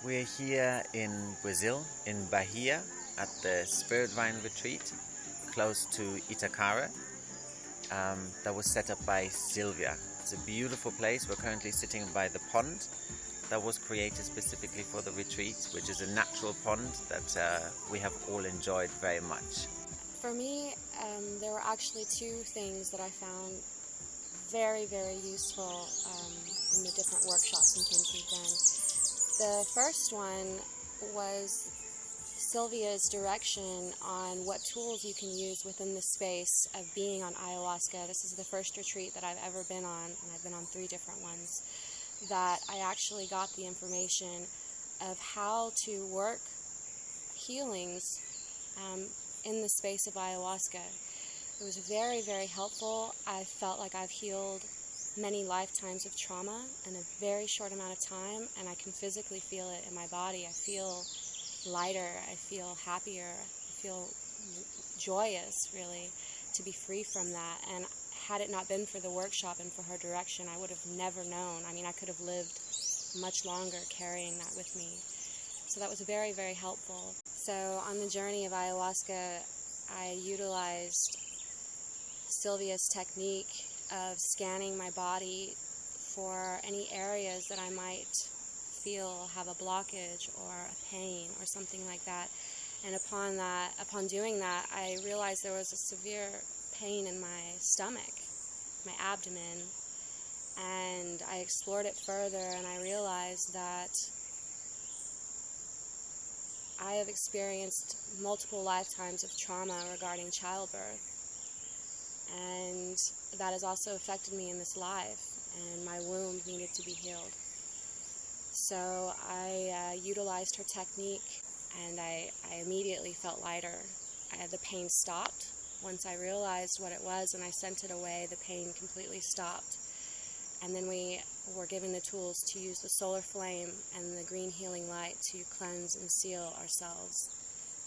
We're here in Brazil, in Bahia, at the Spirit Vine Retreat, close to Itacara. That was set up by Sylvia. It's a beautiful place. We're currently sitting by the pond that was created specifically for the retreat, which is a natural pond that we have all enjoyed very much. For me, there were actually two things that I found very, very useful in the different workshops and things we've done. The first one was Sylvia's direction on what tools you can use within the space of being on ayahuasca. This is the first retreat that I've ever been on, and I've been on 3 different ones, that I actually got the information of how to work healings in the space of ayahuasca. It was very, very helpful. I felt like I've healed many lifetimes of trauma in a very short amount of time, and I can physically feel it in my body. I feel lighter, I feel happier, I feel joyous, really, to be free from that. And had it not been for the workshop and for her direction, I would have never known. I mean, I could have lived much longer carrying that with me. So that was very, very helpful. So on the journey of ayahuasca, I utilized Sylvia's technique of scanning my body for any areas that I might feel have a blockage or a pain or something like that. And upon doing that, I realized there was a severe pain in my stomach, my abdomen, and I explored it further, and I realized that I have experienced multiple lifetimes of trauma regarding childbirth, and that has also affected me in this life, and my womb needed to be healed. So I utilized her technique, and I immediately felt lighter. The pain stopped. Once I realized what it was and I sent it away, the pain completely stopped. And then we were given the tools to use the solar flame and the green healing light to cleanse and seal ourselves.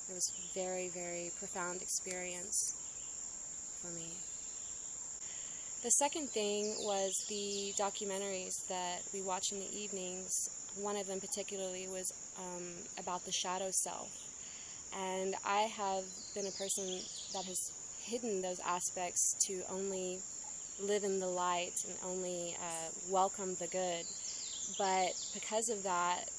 It was a very, very profound experience for me. The second thing was the documentaries that we watch in the evenings. One of them particularly was about the shadow self. And I have been a person that has hidden those aspects to only live in the light and only welcome the good. But because of that,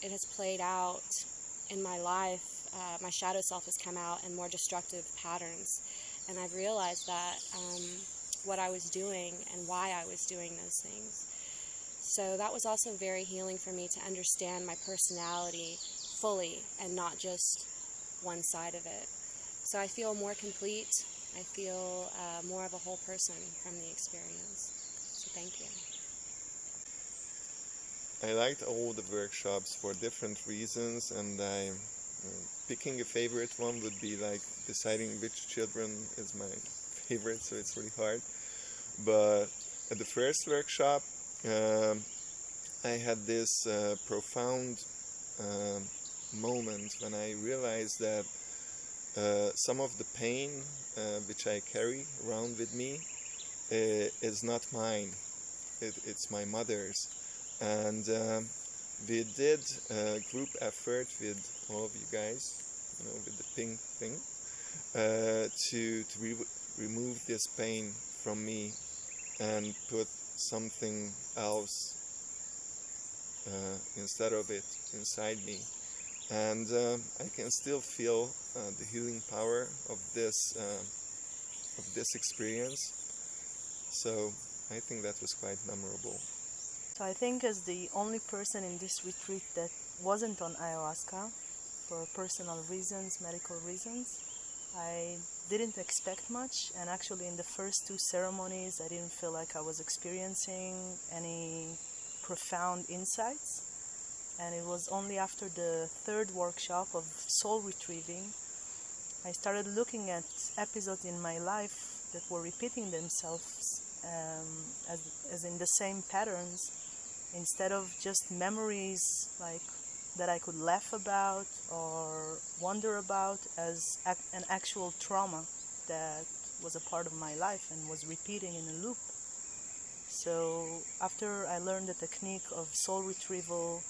it has played out in my life. My shadow self has come out in more destructive patterns. And I've realized that what I was doing and why I was doing those things. So that was also very healing for me to understand my personality fully and not just one side of it. So I feel more complete. I feel more of a whole person from the experience. So thank you. I liked all the workshops for different reasons, and picking a favorite one would be like deciding which children is my favorite, so it's really hard. But at the first workshop, I had this profound moment when I realized that some of the pain which I carry around with me is not mine. It's my mother's. And we did a group effort with all of you guys, with the pink thing, to remove this pain from me and put something else instead of it inside me. And I can still feel the healing power of this experience. So I think that was quite memorable. So I think as the only person in this retreat that wasn't on ayahuasca for personal reasons, medical reasons, I didn't expect much, and actually in the first 2 ceremonies I didn't feel like I was experiencing any profound insights. And it was only after the 3rd workshop of soul retrieving I started looking at episodes in my life that were repeating themselves as in the same patterns, instead of just memories like that I could laugh about or wonder about, as an actual trauma that was a part of my life and was repeating in a loop. So after I learned the technique of soul retrieval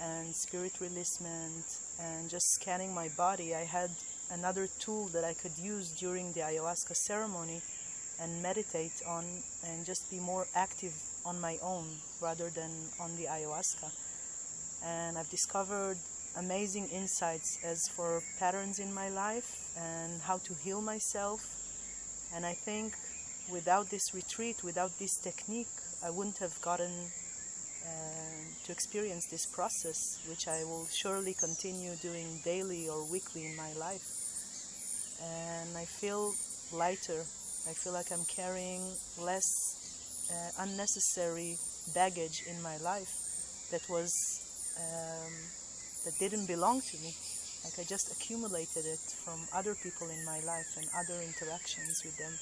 and spirit releasement and just scanning my body, I had another tool that I could use during the ayahuasca ceremony and meditate on and just be more active on my own rather than on the ayahuasca. And I've discovered amazing insights as for patterns in my life and how to heal myself. And I think without this retreat, without this technique, I wouldn't have gotten to experience this process, which I will surely continue doing daily or weekly in my life. And I feel lighter. I feel like I'm carrying less unnecessary baggage in my life that didn't belong to me. Like I just accumulated it from other people in my life and other interactions with them.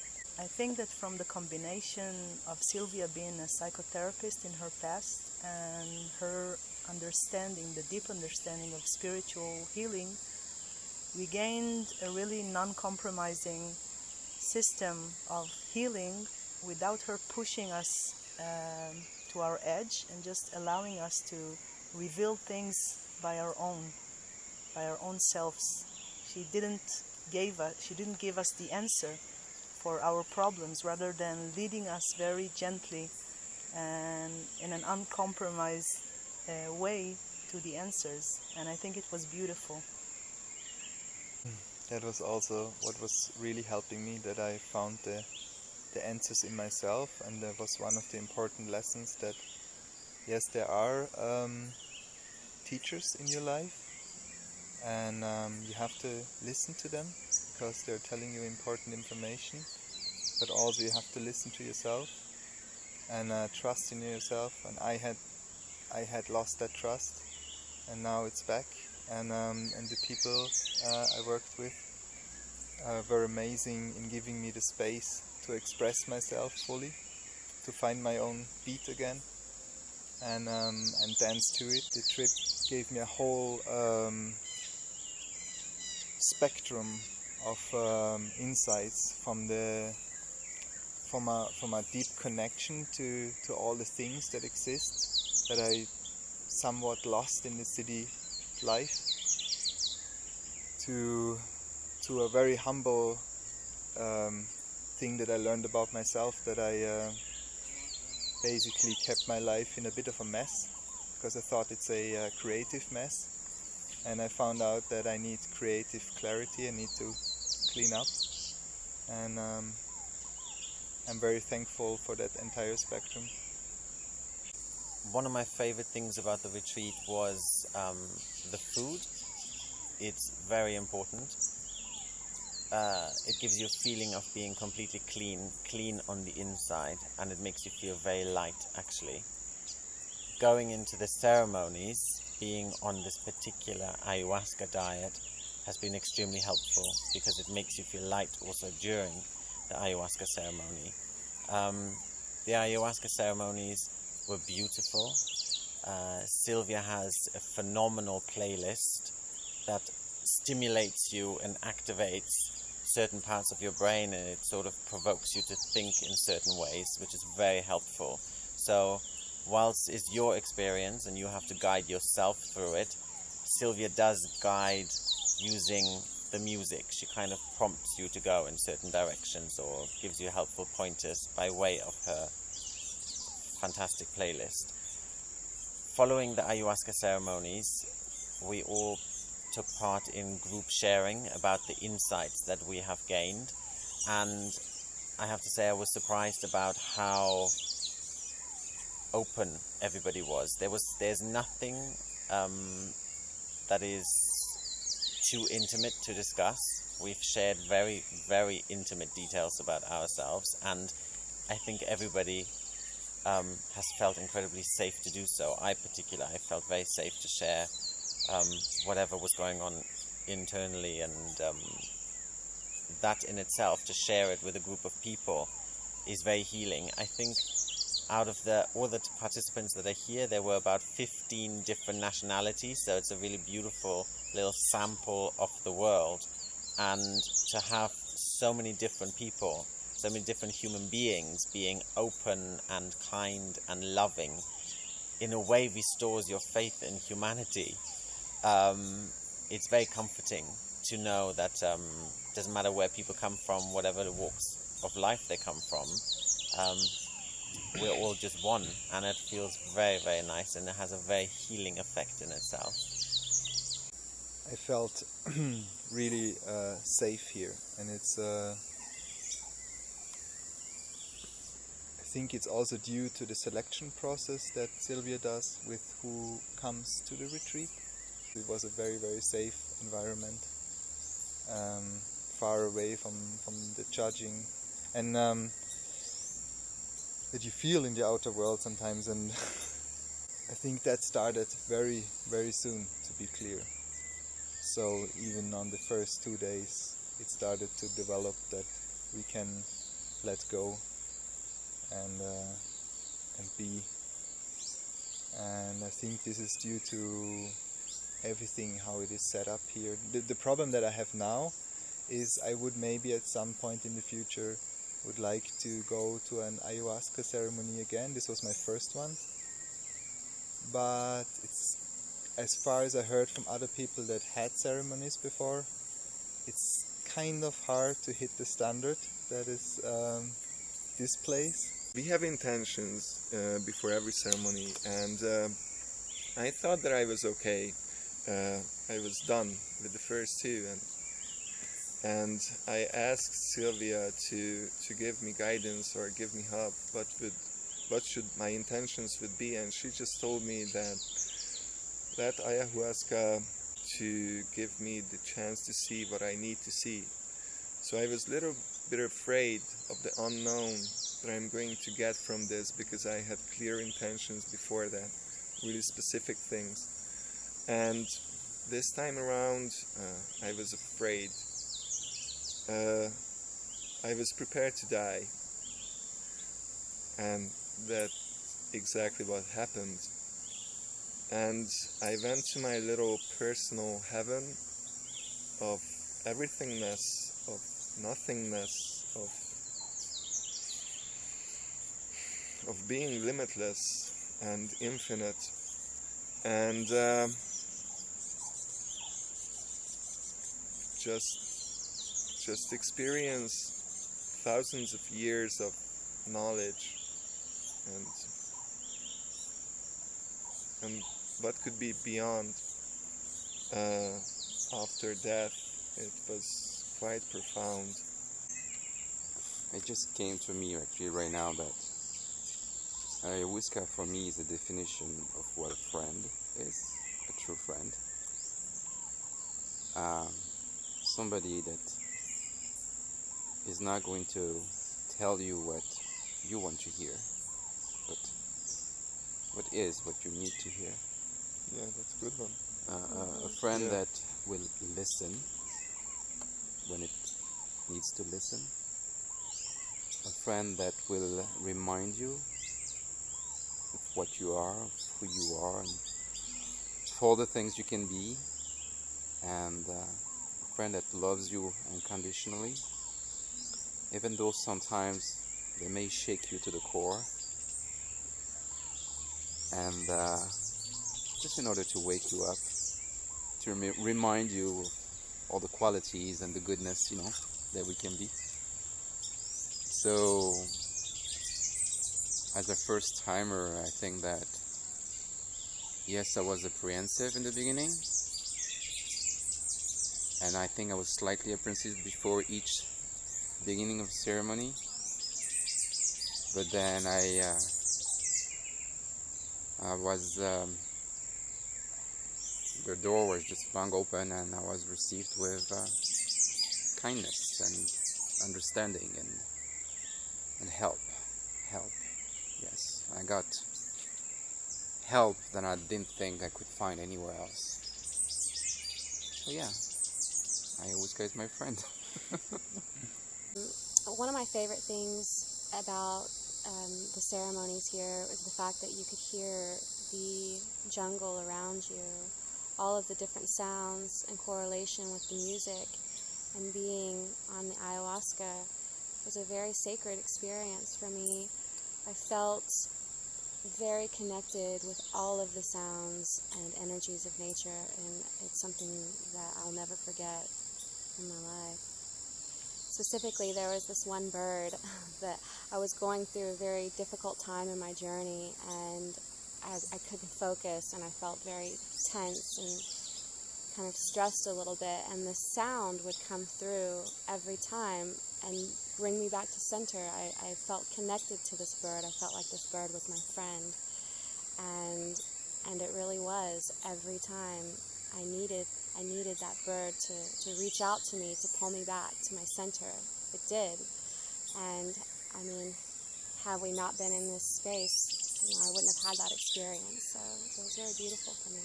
I think that from the combination of Sylvia being a psychotherapist in her past and her understanding, the deep understanding of spiritual healing, we gained a really non-compromising system of healing without her pushing us to our edge and just allowing us to reveal things by our own selves. She didn't give us the answer for our problems, rather than leading us very gently and in an uncompromised way to the answers. And I think it was beautiful. That was also what was really helping me, that I found the answers in myself, and that was one of the important lessons, that yes, there are teachers in your life, and you have to listen to them because they're telling you important information, but also you have to listen to yourself and trust in yourself. And I had lost that trust, and now it's back. And the people I worked with were amazing in giving me the space to express myself fully, to find my own beat again, and dance to it. The trip gave me a whole spectrum of insights from a deep connection to all the things that exist that I somewhat lost in the city life, to a very humble thing that I learned about myself, that I basically kept my life in a bit of a mess because I thought it's a creative mess, and I found out that I need creative clarity. I need to clean up, and I'm very thankful for that entire spectrum. One of my favorite things about the retreat was the food. It's very important. It gives you a feeling of being completely clean on the inside, and it makes you feel very light, actually. Going into the ceremonies, being on this particular ayahuasca diet has been extremely helpful because it makes you feel light also during the ayahuasca ceremony. The ayahuasca ceremonies were beautiful. Sylvia has a phenomenal playlist that stimulates you and activates certain parts of your brain, and it sort of provokes you to think in certain ways, which is very helpful. So whilst it's your experience and you have to guide yourself through it, Sylvia does guide using the music. She kind of prompts you to go in certain directions or gives you helpful pointers by way of her fantastic playlist. Following the ayahuasca ceremonies, we all took part in group sharing about the insights that we have gained, and I have to say I was surprised about how open everybody was. There's nothing that is too intimate to discuss. We've shared very, very intimate details about ourselves, and I think everybody has felt incredibly safe to do so. I felt very safe to share whatever was going on internally, and that in itself, to share it with a group of people, is very healing. I think out of all the participants that are here, there were about 15 different nationalities, so it's a really beautiful little sample of the world. And to have so many different people, so many different human beings being open and kind and loving, in a way restores your faith in humanity. It's very comforting to know that doesn't matter where people come from, whatever the walks of life they come from, we're all just one, and it feels very, very nice, and it has a very healing effect in itself. I felt really safe here, and it's I think it's also due to the selection process that Sylvia does with who comes to the retreat. It was a very, very safe environment, far away from the judging, and that you feel in the outer world sometimes, and I think that started very, very soon, to be clear. So even on the first 2 days, it started to develop that we can let go and be. And I think this is due to everything, how it is set up here. The problem that I have now is I would maybe at some point in the future would like to go to an ayahuasca ceremony again. This was my first one. But it's, as far as I heard from other people that had ceremonies before, it's kind of hard to hit the standard that is this place. We have intentions before every ceremony, and I thought that I was okay. I was done with the first two, and I asked Sylvia to give me guidance or give me help. What should my intentions would be, and she just told me that ayahuasca to give me the chance to see what I need to see. So I was a little bit afraid of the unknown that I'm going to get from this, because I had clear intentions before that, really specific things. And this time around, I was afraid. I was prepared to die, and that's exactly what happened. And I went to my little personal heaven of everythingness, of nothingness, of being limitless and infinite, and just experience thousands of years of knowledge and what could be beyond after death. It was quite profound. It just came to me actually right now that ayahuasca for me is a definition of what a friend is, a true friend. Somebody that is not going to tell you what you want to hear, but what is what you need to hear. Yeah, that's a good one. A friend that will listen when it needs to listen. A friend that will remind you of what you are, of who you are, and of all the things you can be. And a friend that loves you unconditionally, even though sometimes they may shake you to the core. And just in order to wake you up, to remind you of all the qualities and the goodness, that we can be. So, as a first timer, I think that, yes, I was apprehensive in the beginning. And I think I was slightly apprehensive before each beginning of ceremony. But then I was, the door was just flung open, and I was received with kindness and understanding and help. Yes, I got help that I didn't think I could find anywhere else. So yeah, ayahuasca is my friend. One of my favorite things about the ceremonies here is the fact that you could hear the jungle around you, all of the different sounds in correlation with the music, and being on the ayahuasca was a very sacred experience for me. I felt very connected with all of the sounds and energies of nature, and it's something that I'll never forget in my life. Specifically, there was this one bird that I was going through a very difficult time in my journey, and I couldn't focus, and I felt very tense and kind of stressed a little bit, and the sound would come through every time and bring me back to center. I felt connected to this bird. I felt like this bird was my friend, and it really was. Every time I needed that bird to reach out to me, to pull me back to my center. It did. And I mean, had we not been in this space, I wouldn't have had that experience. So it was very beautiful for me.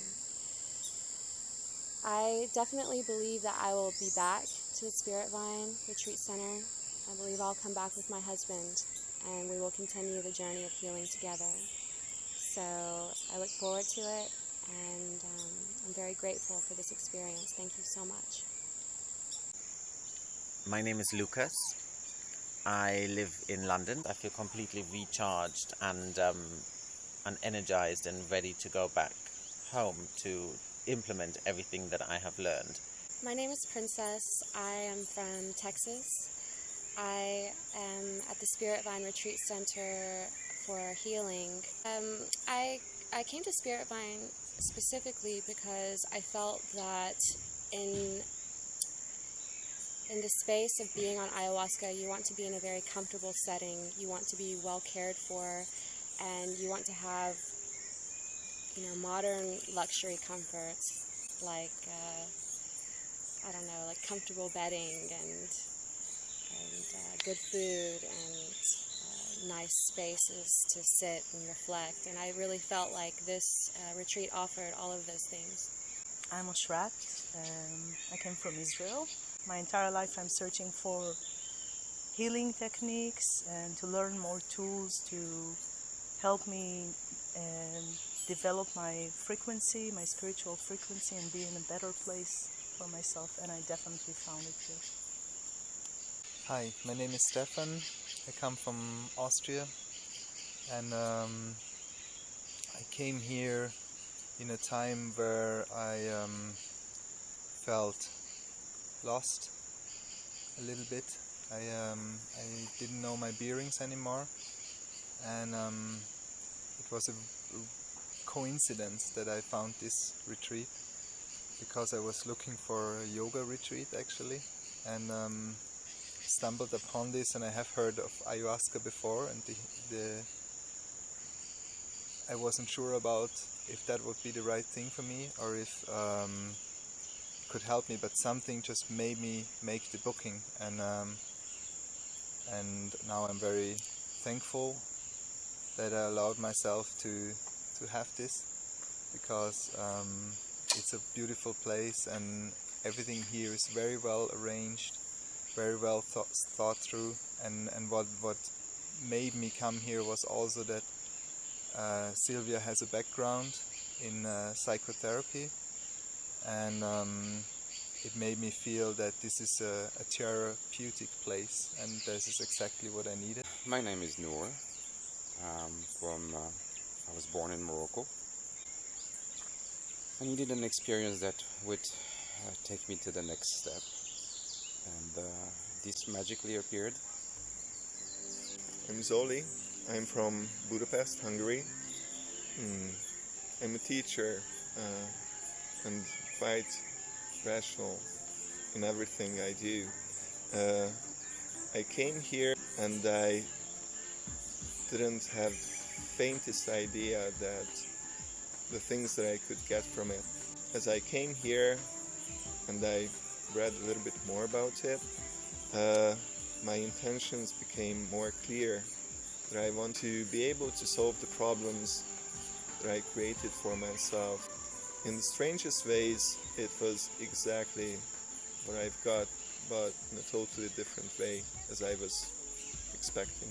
I definitely believe that I will be back to the Spirit Vine Retreat Center. I believe I'll come back with my husband, and we will continue the journey of healing together. So I look forward to it, and I'm very grateful for this experience. Thank you so much. My name is Lucas. I live in London. I feel completely recharged and energized and ready to go back home to implement everything that I have learned. My name is Princess. I am from Texas. I am at the Spirit Vine Retreat Center for healing. I came to Spirit Vine specifically because I felt that in the space of being on ayahuasca, you want to be in a very comfortable setting, you want to be well cared for, and you want to have, modern luxury comforts like, like comfortable bedding and good food and nice spaces to sit and reflect. And I really felt like this retreat offered all of those things. I'm Oshrat. I came from Israel. My entire life I'm searching for healing techniques and to learn more tools to help me develop my frequency, my spiritual frequency, and be in a better place for myself, and I definitely found it here. Hi, my name is Stefan. I come from Austria, and I came here in a time where I felt lost a little bit. I didn't know my bearings anymore, and it was a coincidence that I found this retreat, because I was looking for a yoga retreat actually, and stumbled upon this. And I have heard of ayahuasca before, and I wasn't sure about if that would be the right thing for me, or if it could help me, but something just made me make the booking, and now I'm very thankful that I allowed myself to have this, because it's a beautiful place, and everything here is very well arranged, very well thought through, and what made me come here was also that Sylvia has a background in psychotherapy, and it made me feel that this is a therapeutic place, and this is exactly what I needed. My name is Noor. I was born in Morocco. I needed an experience that would take me to the next step, and this magically appeared. I'm Zoli. I'm from Budapest, Hungary. I'm a teacher and quite rational in everything I do. I came here and I didn't have the faintest idea that the things that I could get from it. As I came here and I read a little bit more about it, my intentions became more clear, that I want to be able to solve the problems that I created for myself. In the strangest ways, it was exactly what I've got, but in a totally different way as I was expecting.